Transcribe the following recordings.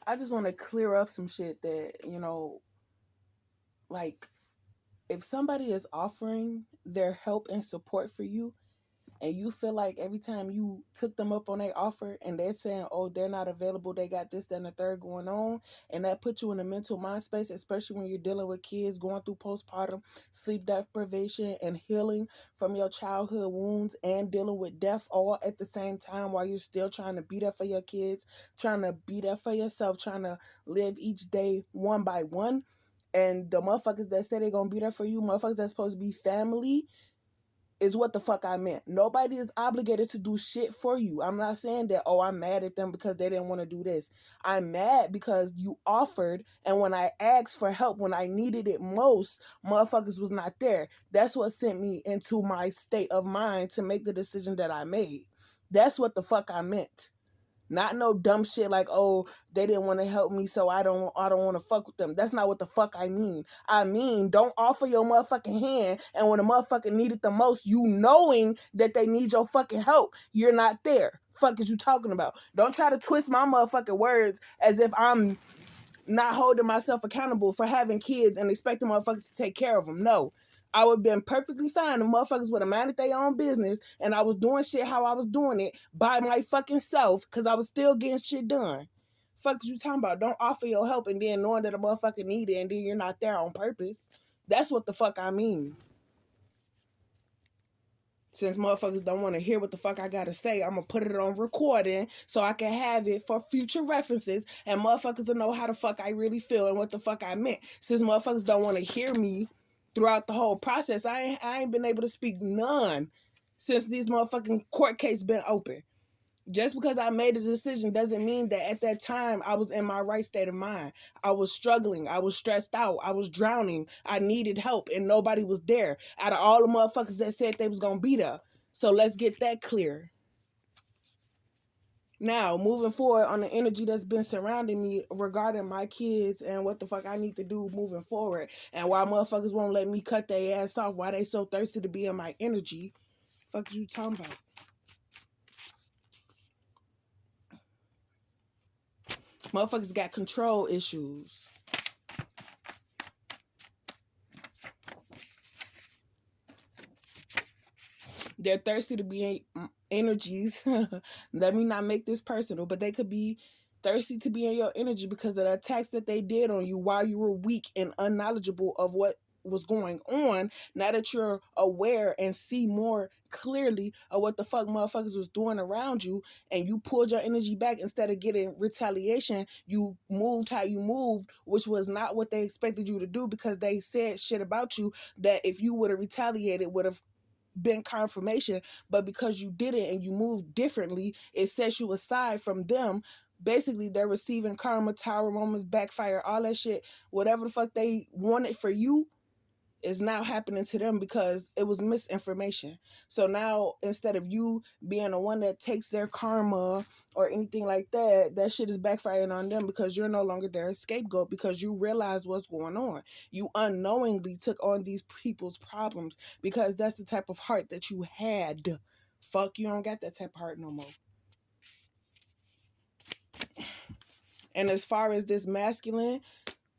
I just want to clear up some shit that, like, if somebody is offering their help and support for you, and you feel like every time you took them up on their offer and they're saying, oh, they're not available, they got this, that, and the third going on, and that puts you in a mental mind space, especially when you're dealing with kids going through postpartum, sleep deprivation, and healing from your childhood wounds, and dealing with death all at the same time while you're still trying to be there for your kids, trying to be there for yourself, trying to live each day one by one. And the motherfuckers that say they're gonna be there for you, motherfuckers that's supposed to be family, is what the fuck I meant. Nobody is obligated to do shit for you. I'm not saying that, oh, I'm mad at them because they didn't want to do this. I'm mad because you offered, and when I asked for help, when I needed it most, motherfuckers was not there. That's what sent me into my state of mind to make the decision that I made. That's what the fuck I meant. Not no dumb shit like, oh, they didn't want to help me, so I don't want to fuck with them. That's not what the fuck I mean. I mean, don't offer your motherfucking hand, and when a motherfucker need it the most, you knowing that they need your fucking help, you're not there. Fuck is you talking about? Don't try to twist my motherfucking words as if I'm not holding myself accountable for having kids and expecting motherfuckers to take care of them. No. I would have been perfectly fine if motherfuckers would have minded their own business and I was doing shit how I was doing it by my fucking self because I was still getting shit done. Fuck is you talking about? Don't offer your help and then knowing that a motherfucker need it and then you're not there on purpose. That's what the fuck I mean. Since motherfuckers don't want to hear what the fuck I gotta say, I'm gonna put it on recording so I can have it for future references and motherfuckers will know how the fuck I really feel and what the fuck I meant. Since motherfuckers don't want to hear me throughout the whole process, I ain't been able to speak none since these motherfucking court case been open. Just because I made a decision doesn't mean that at that time I was in my right state of mind. I was struggling. I was stressed out. I was drowning. I needed help and nobody was there out of all the motherfuckers that said they was going to be there. So let's get that clear. Now, moving forward on the energy that's been surrounding me regarding my kids and what the fuck I need to do moving forward and why motherfuckers won't let me cut their ass off, why they so thirsty to be in my energy. Fuck is you talking about? Motherfuckers got control issues. They're thirsty to be in energies. Let me not make this personal, but they could be thirsty to be in your energy because of the attacks that they did on you while you were weak and unknowledgeable of what was going on. Now that you're aware and see more clearly of what the fuck motherfuckers was doing around you, and you pulled your energy back instead of getting retaliation, you moved how you moved, which was not what they expected you to do because they said shit about you that if you would have retaliated would have been confirmation, but because you did it and you moved differently, it sets you aside from them. Basically, they're receiving karma, tower moments, backfire, all that shit. Whatever the fuck they wanted for you is now happening to them because it was misinformation. So now instead of you being the one that takes their karma or anything like that, that shit is backfiring on them because you're no longer their scapegoat because you realize what's going on. You unknowingly took on these people's problems because that's the type of heart that you had. Fuck, you don't got that type of heart no more. And as far as this masculine,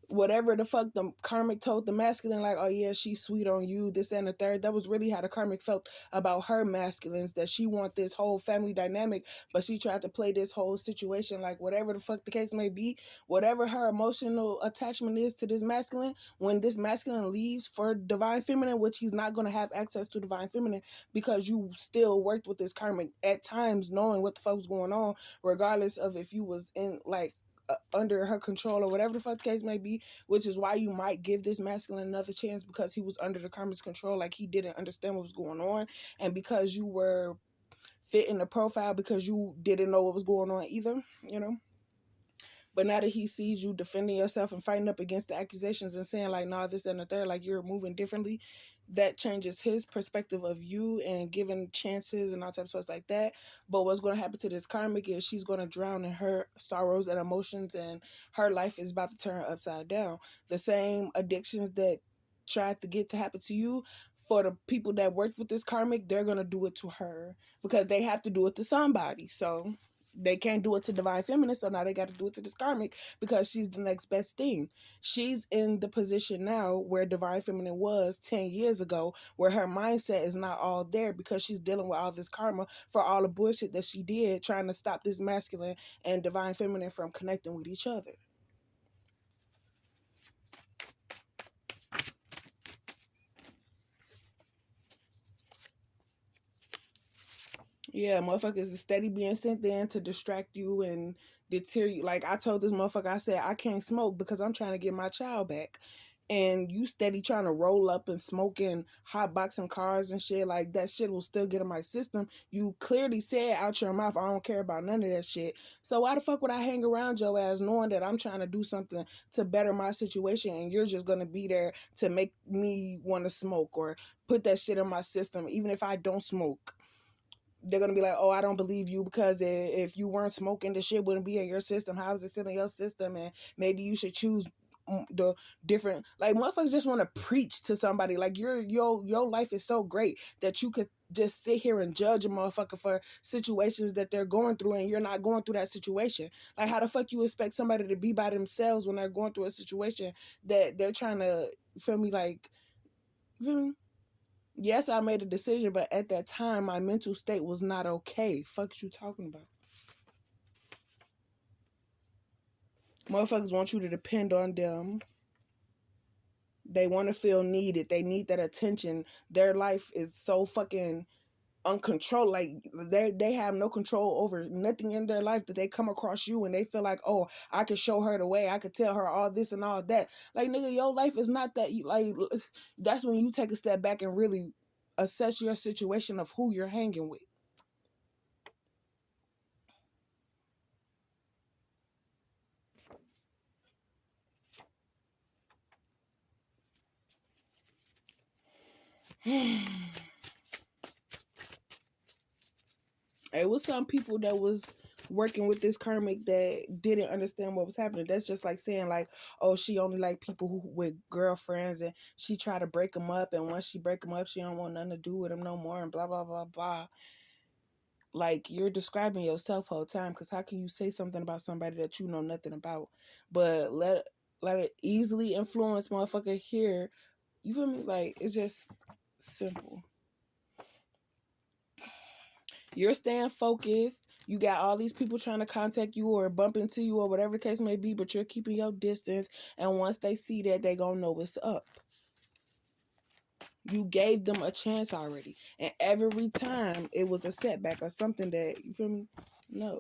whatever the fuck the karmic told the masculine, like, oh yeah, she's sweet on you, this, that, and the third, that was really how the karmic felt about her masculines, that she want this whole family dynamic, but she tried to play this whole situation like whatever the fuck the case may be, whatever her emotional attachment is to this masculine, when this masculine leaves for divine feminine, which he's not going to have access to divine feminine because you still worked with this karmic at times knowing what the fuck was going on, regardless of if you was in like under her control or whatever the fuck the case may be, which is why you might give this masculine another chance because he was under the karmic's control, like he didn't understand what was going on, and because you were fitting the profile because you didn't know what was going on either, you know. But now that he sees you defending yourself and fighting up against the accusations and saying like, nah, this, that, and the third, like you're moving differently, that changes his perspective of you and giving chances and all types of stuff like that. But what's going to happen to this karmic is she's going to drown in her sorrows and emotions, and her life is about to turn upside down. The same addictions that tried to get to happen to you, for the people that worked with this karmic, they're going to do it to her because they have to do it to somebody. So they can't do it to divine feminine, so now they got to do it to this karmic because she's the next best thing. She's in the position now where divine feminine was 10 years ago, where her mindset is not all there because she's dealing with all this karma for all the bullshit that she did trying to stop this masculine and divine feminine from connecting with each other. Yeah, motherfuckers is steady being sent in to distract you and deter you. Like I told this motherfucker, I said I can't smoke because I'm trying to get my child back. And you steady trying to roll up and smoking, hotboxing cars and shit, like that shit will still get in my system. You clearly said out your mouth, I don't care about none of that shit. So why the fuck would I hang around your ass knowing that I'm trying to do something to better my situation and you're just gonna be there to make me want to smoke or put that shit in my system, even if I don't smoke? They're gonna be like, "Oh, I don't believe you because if you weren't smoking, the shit wouldn't be in your system. How is it still in your system? And maybe you should choose the different." Like motherfuckers just want to preach to somebody. Like your life is so great that you could just sit here and judge a motherfucker for situations that they're going through, and you're not going through that situation. Like how the fuck you expect somebody to be by themselves when they're going through a situation that they're trying to feel me like. Feel me? Yes, I made a decision, but at that time, my mental state was not okay. Fuck you talking about? Motherfuckers want you to depend on them. They want to feel needed. They need that attention. Their life is so fucking uncontrolled. Like they have no control over nothing in their life that they come across you and they feel like, oh, I could show her the way. I could tell her all this and all that. Like nigga, your life is not that. Like that's when you take a step back and really assess your situation of who you're hanging with. It was some people that was working with this karmic that didn't understand what was happening. That's just like saying like, oh, she only like people who with girlfriends and she try to break them up, and once she break them up, she don't want nothing to do with them no more, and blah blah blah blah. Like you're describing yourself whole time, because how can you say something about somebody that you know nothing about? But let it easily influence motherfucker here. You feel me? Like it's just simple. You're staying focused. You got all these people trying to contact you or bump into you or whatever the case may be, but you're keeping your distance. And once they see that, they gonna know what's up. You gave them a chance already, and every time it was a setback or something that you feel me. No.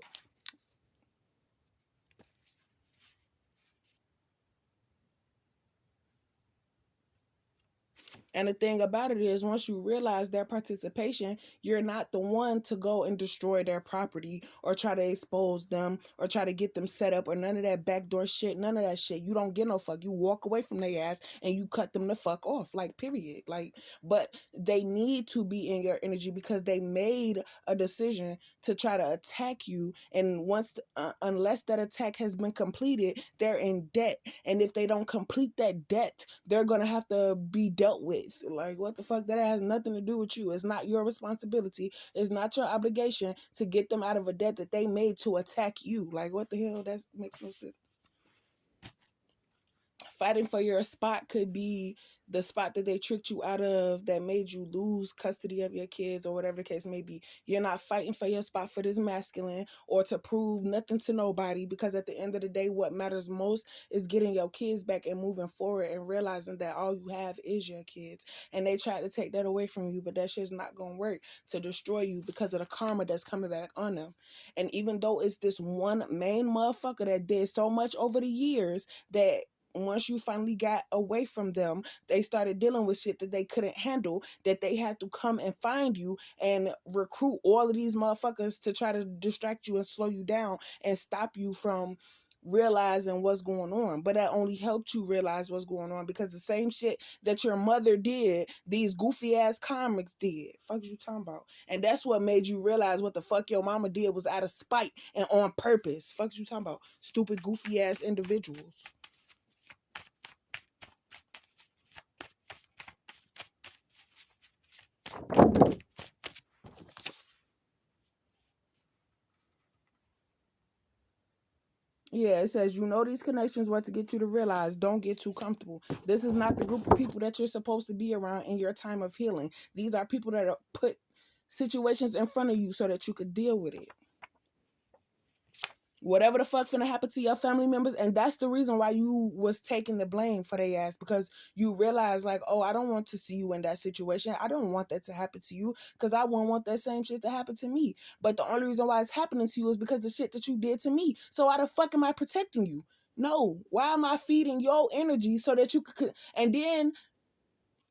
And the thing about it is, once you realize their participation, you're not the one to go and destroy their property or try to expose them or try to get them set up or none of that backdoor shit. None of that shit. You don't get no fuck. You walk away from their ass and you cut them the fuck off. Like, period. Like, but they need to be in your energy because they made a decision to try to attack you. And once, unless that attack has been completed, they're in debt. And if they don't complete that debt, they're going to have to be dealt with. Like, what the fuck? That has nothing to do with you. It's not your responsibility. It's not your obligation to get them out of a debt that they made to attack you. Like, what the hell? That makes no sense. Fighting for your spot could be the spot that they tricked you out of that made you lose custody of your kids or whatever the case may be. You're not fighting for your spot for this masculine or to prove nothing to nobody, because at the end of the day, what matters most is getting your kids back and moving forward and realizing that all you have is your kids. And they tried to take that away from you, but that shit's not gonna work to destroy you because of the karma that's coming back on them. And even though it's this one main motherfucker that did so much over the years, that once you finally got away from them, they started dealing with shit that they couldn't handle, that they had to come and find you and recruit all of these motherfuckers to try to distract you and slow you down and stop you from realizing what's going on. But that only helped you realize what's going on because the same shit that your mother did, these goofy ass comics did. Fuck you talking about? And that's what made you realize what the fuck your mama did was out of spite and on purpose. Fuck you talking about? Stupid goofy ass individuals. Yeah, it says, you know, these connections were to get you to realize, don't get too comfortable. This is not the group of people that you're supposed to be around in your time of healing. These are people that are put situations in front of you so that you could deal with it. Whatever the fuck finna happen to your family members, and that's the reason why you was taking the blame for their ass, because you realize like, oh, I don't want to see you in that situation. I don't want that to happen to you, because I wouldn't want that same shit to happen to me. But the only reason why it's happening to you is because the shit that you did to me. So why the fuck am I protecting you? No, why am I feeding your energy so that you could, and then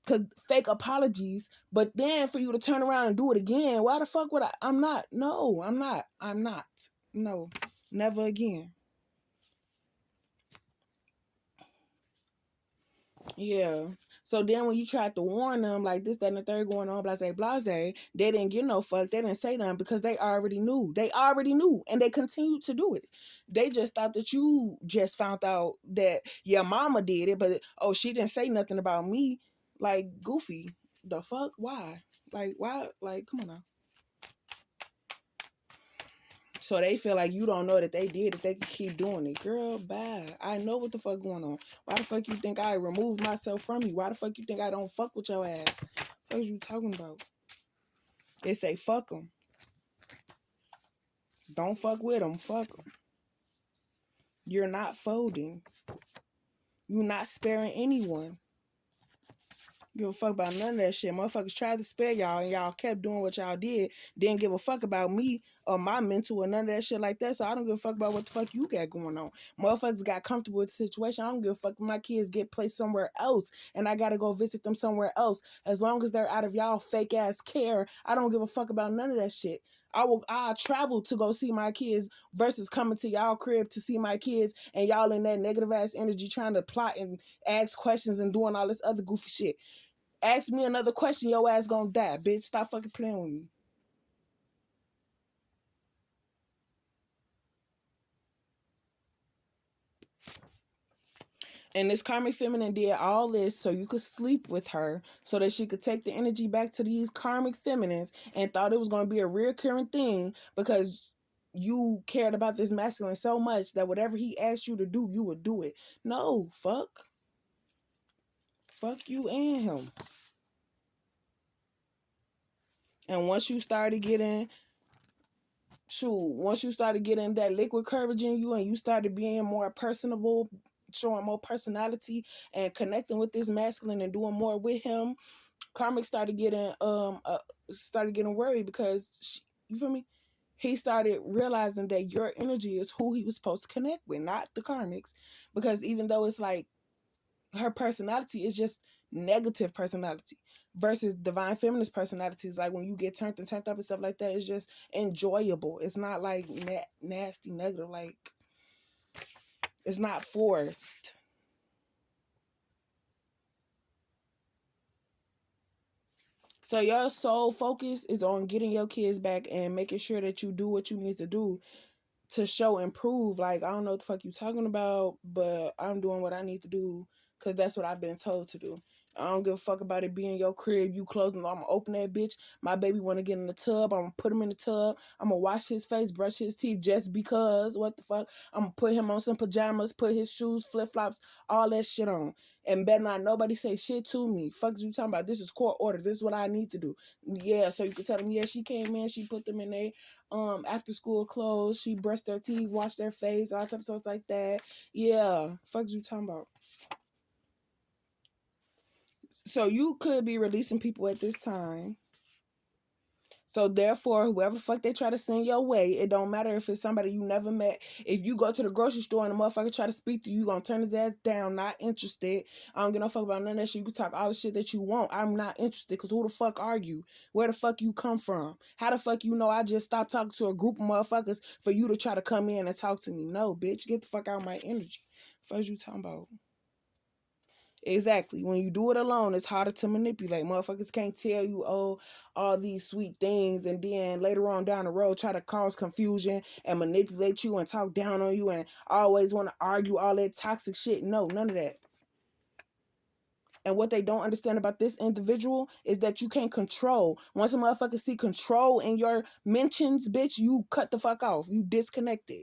cause fake apologies, but then for you to turn around and do it again, why the fuck would I? I'm not. No, I'm not. I'm not. No, never again. Yeah. So then when you tried to warn them, like this, that, and the third going on, blase, they didn't get no fuck. They didn't say nothing because they already knew. They already knew. And they continued to do it. They just thought that you just found out that your mama did it, but oh, she didn't say nothing about me. Like, goofy. The fuck? Why? Like, why? Like, come on now. So they feel like you don't know that they did it. They can keep doing it. Girl, bye. I know what the fuck going on. Why the fuck you think I removed myself from you? Why the fuck you think I don't fuck with your ass? What are you talking about? They say fuck them. Don't fuck with them. Fuck them. You're not folding. You're not sparing anyone. Give a fuck about none of that shit. Motherfuckers tried to spare y'all and y'all kept doing what y'all did. Didn't give a fuck about me or my mental or none of that shit like that. So I don't give a fuck about what the fuck you got going on. Motherfuckers got comfortable with the situation. I don't give a fuck if my kids get placed somewhere else and I gotta go visit them somewhere else. As long as they're out of y'all fake ass care, I don't give a fuck about none of that shit. I'll travel to go see my kids versus coming to y'all crib to see my kids and y'all in that negative ass energy trying to plot and ask questions and doing all this other goofy shit. Ask me another question, your ass gonna die, bitch. Stop fucking playing with me. And this karmic feminine did all this so you could sleep with her, so that she could take the energy back to these karmic feminines, and thought it was going to be a reoccurring thing because you cared about this masculine so much that whatever he asked you to do, you would do it. No, fuck. Fuck you and him. And once you started getting once you started getting that liquid courage in you and you started being more personable, showing more personality and connecting with this masculine and doing more with him, karmic started getting worried because you feel me, he started realizing that your energy is who he was supposed to connect with, not the karmics. Because even though it's like her personality is just negative personality versus divine feminist personalities, like when you get turned up and stuff like that, it's just enjoyable. It's not like nasty negative, like it's not forced. So your sole focus is on getting your kids back and making sure that you do what you need to do to show and prove, like, I don't know what the fuck you talking about, but I'm doing what I need to do because that's what I've been told to do. I don't give a fuck about it being your crib, you closing. I'm gonna open that bitch. My baby wanna get in the tub. I'm gonna put him in the tub. I'm gonna wash his face, brush his teeth just because. What the fuck? I'm gonna put him on some pajamas, put his shoes, flip flops, all that shit on. And better not nobody say shit to me. Fuck you talking about? This is court order. This is what I need to do. Yeah, so you can tell them, yeah, she came in, she put them in there after school clothes, she brushed their teeth, washed their face, all types of stuff like that. Yeah, fuck you talking about. So you could be releasing people at this time. So therefore, whoever fuck they try to send your way, it don't matter if it's somebody you never met. If you go to the grocery store and a motherfucker try to speak to you, you gonna turn his ass down, not interested. I don't give no fuck about none of that shit. You can talk all the shit that you want. I'm not interested because who the fuck are you? Where the fuck you come from? How the fuck you know I just stopped talking to a group of motherfuckers for you to try to come in and talk to me? No, bitch, get the fuck out of my energy. Fuck you talking about? Exactly. When you do it alone, it's harder to manipulate. Motherfuckers can't tell you, oh, all these sweet things, and then later on down the road try to cause confusion and manipulate you and talk down on you and always want to argue all that toxic shit. No, none of that. And what they don't understand about this individual is that you can't control. Once a motherfucker see control in your mentions, bitch, you cut the fuck off. You disconnected.